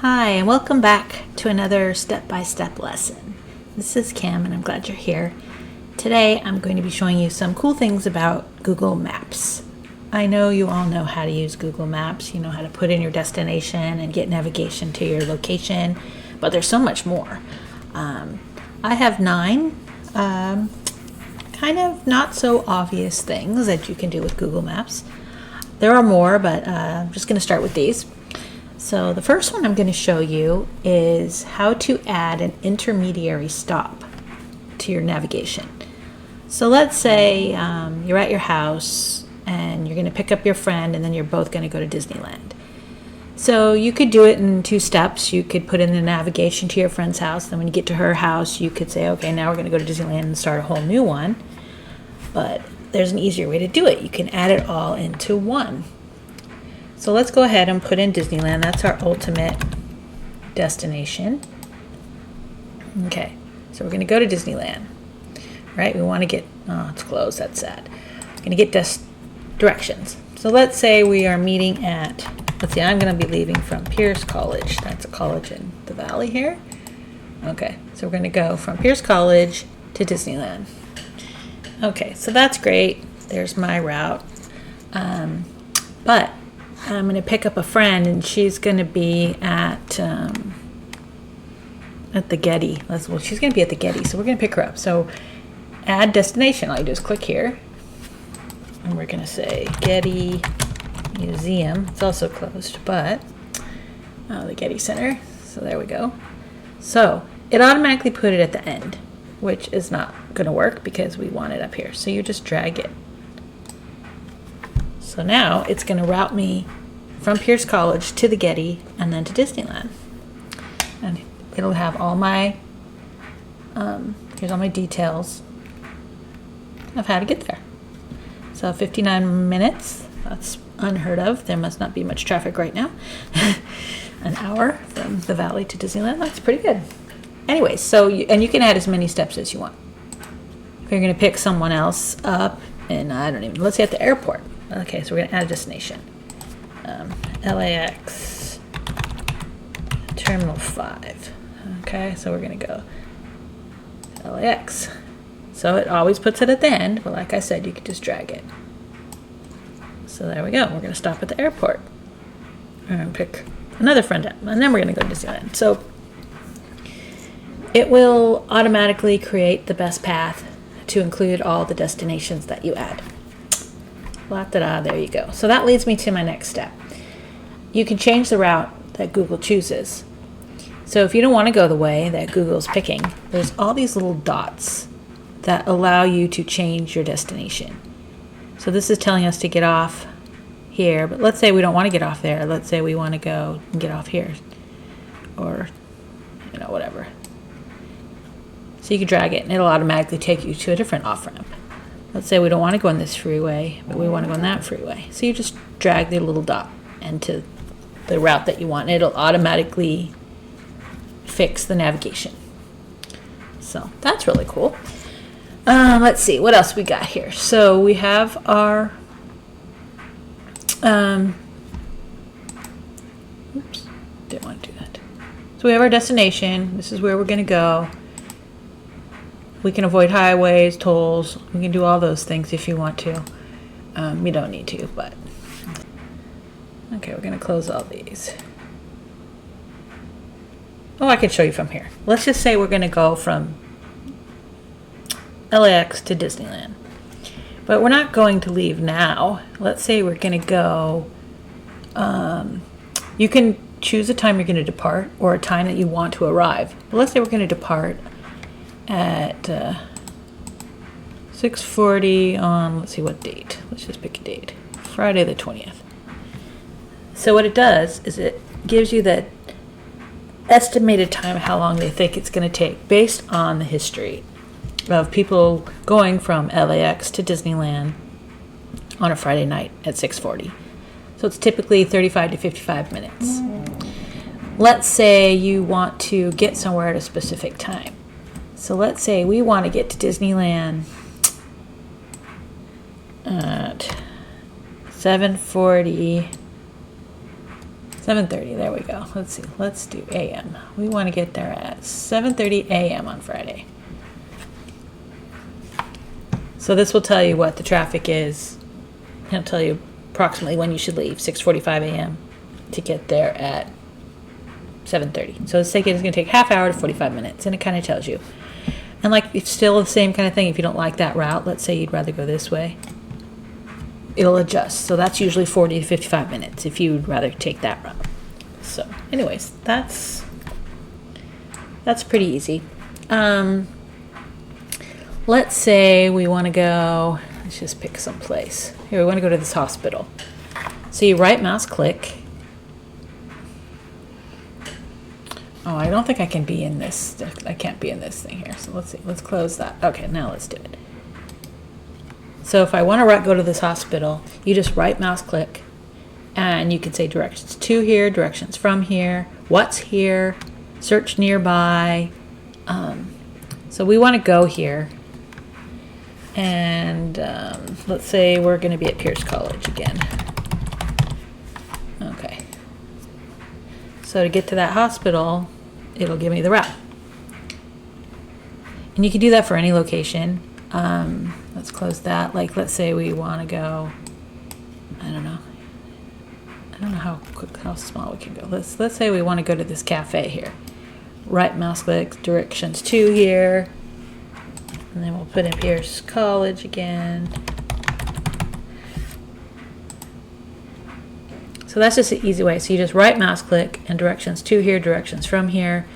Hi, and welcome back to another step-by-step lesson. This is Kim, and I'm glad you're here. Today, I'm going to be showing you some cool things about Google Maps. I know you all know how to use Google Maps. You know how to put in your destination and get navigation to your location, but there's so much more. I have 9 kind of not so obvious things that you can do with Google Maps. There are more, but I'm just going to start with these. So the first one I'm going to show you is how to add an intermediary stop to your navigation. So let's say you're at your house and you're going to pick up your friend and then you're both going to go to Disneyland. So you could do it in 2 steps. You could put in the navigation to your friend's house. Then when you get to her house, you could say, okay, now we're going to go to Disneyland and start a whole new one. But there's an easier way to do it. You can add it all into one. So let's go ahead and put in Disneyland. That's our ultimate destination. Okay, so we're going to go to Disneyland, right? We want to get, oh, it's closed, that's sad. We're going to get directions. So let's say we are meeting at, let's see, I'm going to be leaving from Pierce College. That's a college in the valley here. Okay, so we're going to go from Pierce College to Disneyland. Okay, so that's great. There's my route. But I'm going to pick up a friend, and she's going to be at the Getty. Well, she's going to be at the Getty, so we're going to pick her up. So add destination. All you do is click here, and we're going to say Getty Museum. It's also closed, but the Getty Center. So there we go. So it automatically put it at the end, which is not going to work because we want it up here. So you just drag it. So now it's going to route me from Pierce College to the Getty and then to Disneyland. And it'll have all my, here's all my details of how to get there. So 59 minutes, that's unheard of. There must not be much traffic right now. An hour from the valley to Disneyland, that's pretty good. Anyways, so, you can add as many steps as you want. If you're going to pick someone else up, and let's say at the airport. Okay, so we're going to add a destination. LAX Terminal 5. Okay, so we're going to go LAX. So it always puts it at the end, but like I said, you can just drag it. So there we go. We're going to stop at the airport. And pick another friend up, and then we're going to go to Disneyland. So it will automatically create the best path to include all the destinations that you add. There you go. So that leads me to my next step. You can change the route that Google chooses. So if you don't want to go the way that Google's picking, there's all these little dots that allow you to change your destination. So this is telling us to get off here, but let's say we don't want to get off there. Let's say we want to go and get off here, or whatever. So you can drag it and it'll automatically take you to a different off-ramp. Let's say we don't want to go on this freeway, but we want to go on that freeway. So you just drag the little dot into the route that you want, and it'll automatically fix the navigation. So that's really cool. Let's see, what else we got here? So we have our, oops, didn't want to do that. So we have our destination. This is where we're going to go. We can avoid highways, tolls. We can do all those things if you want to. You don't need to, but. Okay, we're going to close all these. Oh, I can show you from here. Let's just say we're going to go from LAX to Disneyland. But we're not going to leave now. Let's say we're going to go. You can choose a time you're going to depart or a time that you want to arrive. But let's say we're going to depart at 6:40 on, let's see what date. Let's just pick a date. Friday the 20th. So what it does is it gives you the estimated time, how long they think it's going to take, based on the history of people going from LAX to Disneyland on a Friday night at 6:40. So it's typically 35 to 55 minutes. Let's say you want to get somewhere at a specific time. So let's say we want to get to Disneyland at 7:40 7:30, there we go. Let's see, let's do a.m. We want to get there at 7:30 a.m. on Friday. So this will tell you what the traffic is. It'll tell you approximately when you should leave, 6:45 a.m. to get there at 7:30. So it's going to take half hour to 45 minutes, and it kind of tells you. And like, it's still the same kind of thing. If you don't like that route, let's say you'd rather go this way, it'll adjust. So that's usually 40 to 55 minutes if you'd rather take that route. So anyways, that's pretty easy. Let's say we want to go, let's just pick some place. Here, we want to go to this hospital. So you right mouse click. Oh, I don't think I can be in this. I can't be in this thing here. So let's see. Let's close that. Okay, now let's do it. So if I want to go to this hospital, you just right mouse click, and you can say directions to here, directions from here, what's here, search nearby. So we want to go here. And let's say we're going to be at Pierce College again. Okay. So to get to that hospital, it'll give me the route. And you can do that for any location. Let's close that. Like, let's say we want to go, I don't know how small we can go. Let's say we want to go to this cafe here. Right mouse click, directions to here. And then we'll put in Pierce College again. So that's just an easy way. So you just right mouse click and directions to here, directions from here.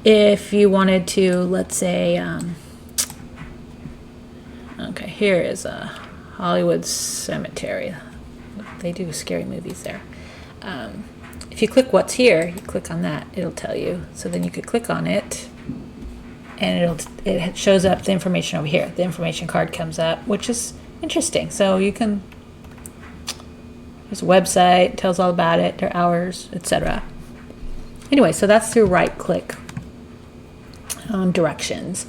If you wanted to, let's say, okay, here is a Hollywood Cemetery. They do scary movies there. If you click what's here, you click on that, it'll tell you. So then you could click on it, and it shows up the information over here. The information card comes up, which is interesting. So you can, there's a website, tells all about it, their hours, etc. Anyway, so that's through right click on directions.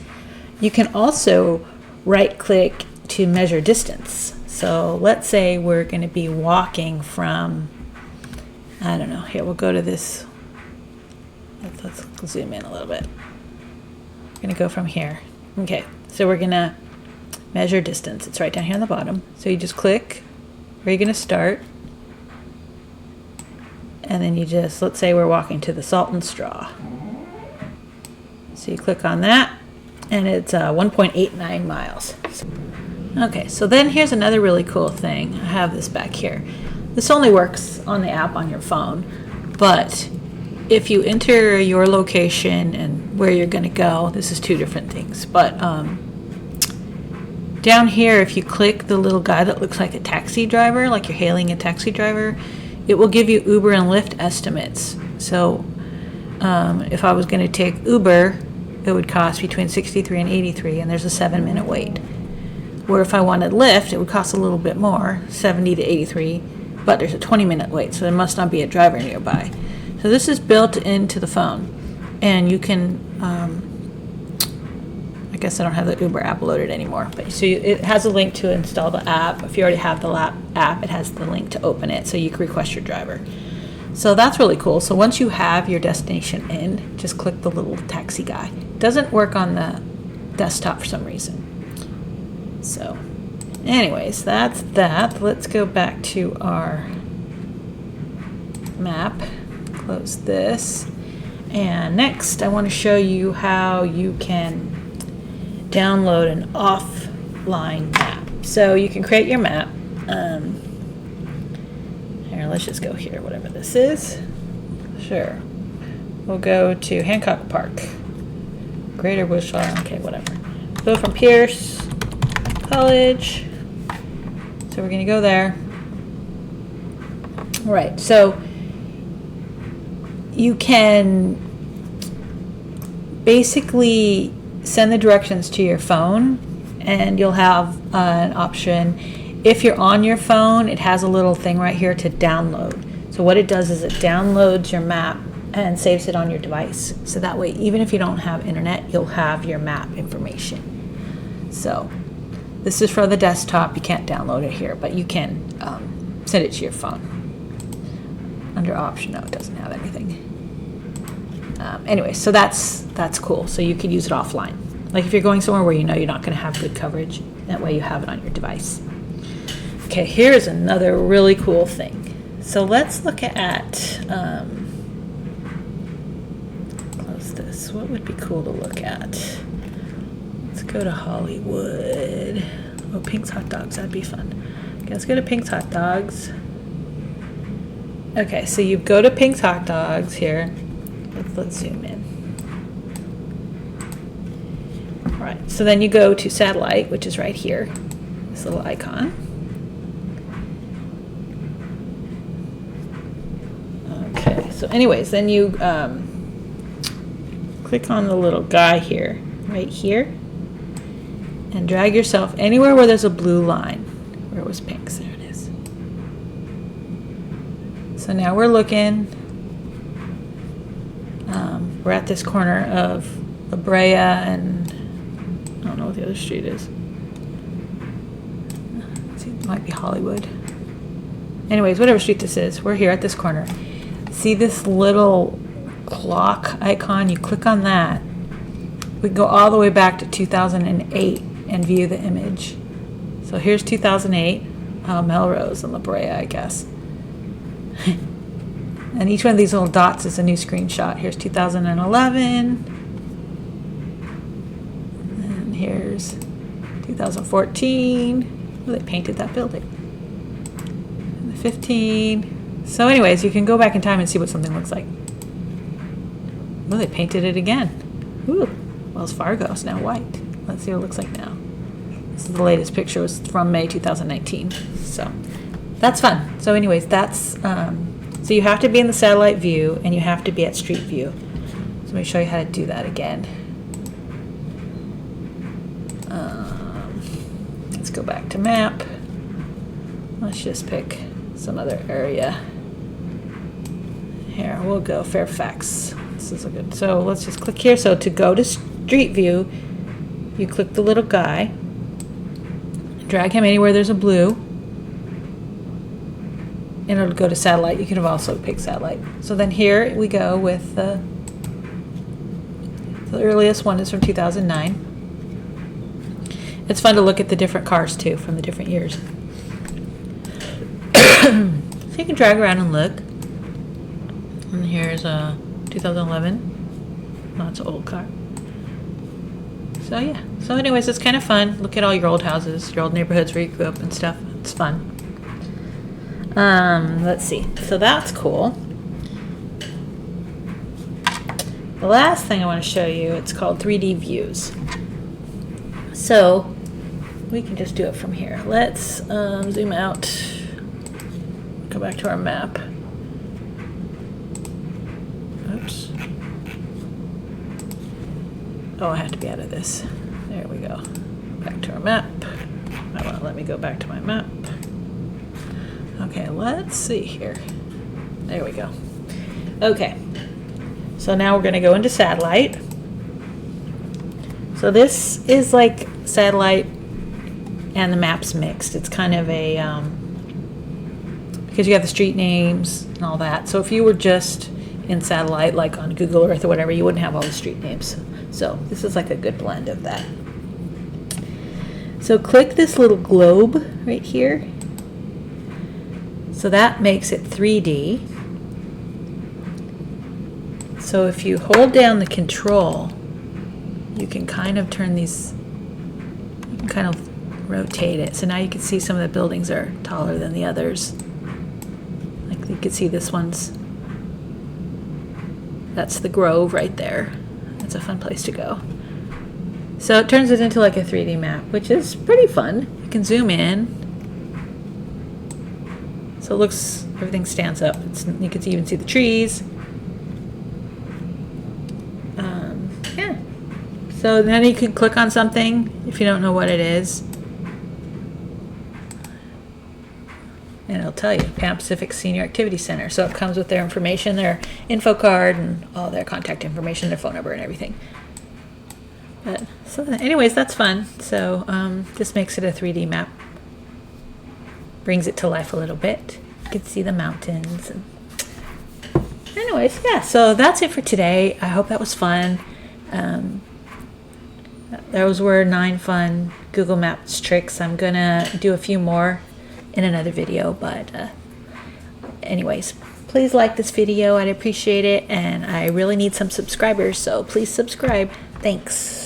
You can also right click to measure distance. So let's say we're going to be walking from, I don't know, here we'll go to this, let's zoom in a little bit. We're going to go from here. Okay, so we're going to measure distance. It's right down here on the bottom. So you just click where you're going to start. And then you just, let's say we're walking to the Salt and Straw. So you click on that, and it's 1.89 miles. Okay, so then here's another really cool thing. I have this back here. This only works on the app on your phone, but if you enter your location and where you're going to go, this is two different things. But down here, if you click the little guy that looks like a taxi driver, like you're hailing a taxi driver, it will give you Uber and Lyft estimates. So if I was going to take Uber, it would cost between 63 and 83, and there's a 7-minute wait. Where if I wanted Lyft, it would cost a little bit more, 70 to 83, but there's a 20-minute wait, so there must not be a driver nearby. So this is built into the phone, and you can, I guess I don't have the Uber app loaded anymore, but so it has a link to install the app. If you already have the app, it has the link to open it, so you can request your driver. So that's really cool. So once you have your destination in, just click the little taxi guy. It doesn't work on the desktop for some reason. So anyways, that's that. Let's go back to our map. Close this. And next, I want to show you how you can download an offline map. So you can create your map. Here, let's just go here, whatever this is. Sure. We'll go to Hancock Park. Greater Bushhaul, okay, whatever. Go from Pierce College. So we're going to go there. Right, so you can basically send the directions to your phone, and you'll have an option. If you're on your phone, it has a little thing right here to download. So what it does is it downloads your map and saves it on your device. So that way, even if you don't have internet, you'll have your map information. So this is for the desktop. You can't download it here, but you can send it to your phone. Under option, no, it doesn't have anything. Anyway, so that's cool. So you could use it offline. Like if you're going somewhere where you know you're not going to have good coverage, that way you have it on your device. Okay, here's another really cool thing. So let's look at, close this. What would be cool to look at? Let's go to Hollywood. Oh, Pink's Hot Dogs, that'd be fun. Okay, let's go to Pink's Hot Dogs. Okay, so you go to Pink's Hot Dogs here. Let's zoom in. All right, so then you go to satellite, which is right here, this little icon. Okay, so anyways, then you click on the little guy here, right here, and drag yourself anywhere where there's a blue line. Where it was pink, there it is. So now we're looking, we're at this corner of La Brea and I don't know what the other street is. It might be Hollywood. Anyways, whatever street this is, we're here at this corner. See this little clock icon? You click on that. We go all the way back to 2008 and view the image. So here's 2008, Melrose and La Brea, I guess. And each one of these little dots is a new screenshot. Here's 2011. And here's 2014. Oh, they painted that building. And the 15. So anyways, you can go back in time and see what something looks like. Oh, they painted it again. Ooh, Wells Fargo is now white. Let's see what it looks like now. This is the latest picture. It was from May 2019. So that's fun. So anyways, that's... so you have to be in the satellite view and you have to be at street view. So let me show you how to do that again. Let's go back to map. Let's just pick some other area. Here, we'll go Fairfax. This is a good, so let's just click here. So to go to street view, you click the little guy, drag him anywhere there's a blue, and it'll go to satellite. You could have also picked satellite. So then here we go with the earliest one is from 2009. It's fun to look at the different cars too from the different years. So you can drag around and look. And here's a 2011. Oh, it's an old car. So yeah. So anyways, it's kind of fun. Look at all your old houses, your old neighborhoods where you grew up and stuff. It's fun. Let's see. So that's cool. The last thing I want to show you, it's called 3D views. So we can just do it from here. Let's zoom out. Go back to our map. Oops. Oh, I have to be out of this. There we go. Back to our map. I want to let me go back to my map. Okay, let's see here. There we go. Okay. So now we're going to go into satellite. So this is like satellite and the maps mixed. It's kind of a, because you have the street names and all that. So if you were just in satellite, like on Google Earth or whatever, you wouldn't have all the street names. So this is like a good blend of that. So click this little globe right here. So that makes it 3D. So if you hold down the control, you can kind of turn these, you can kind of rotate it. So now you can see some of the buildings are taller than the others. Like you can see this one's, that's the Grove right there. It's a fun place to go. So it turns it into like a 3D map, which is pretty fun. You can zoom in. So it looks, everything stands up. You can even see the trees. Yeah. So then you can click on something if you don't know what it is. And it'll tell you, Pan Pacific Senior Activity Center. So it comes with their information, their info card, and all their contact information, their phone number, and everything. But so anyways, that's fun. So this makes it a 3D map. Brings it to life a little bit. You can see the mountains. And anyways, yeah, so that's it for today. I hope that was fun. Those were 9 fun Google Maps tricks. I'm gonna do a few more in another video, but anyways, please like this video. I'd appreciate it, and I really need some subscribers, so please subscribe. Thanks.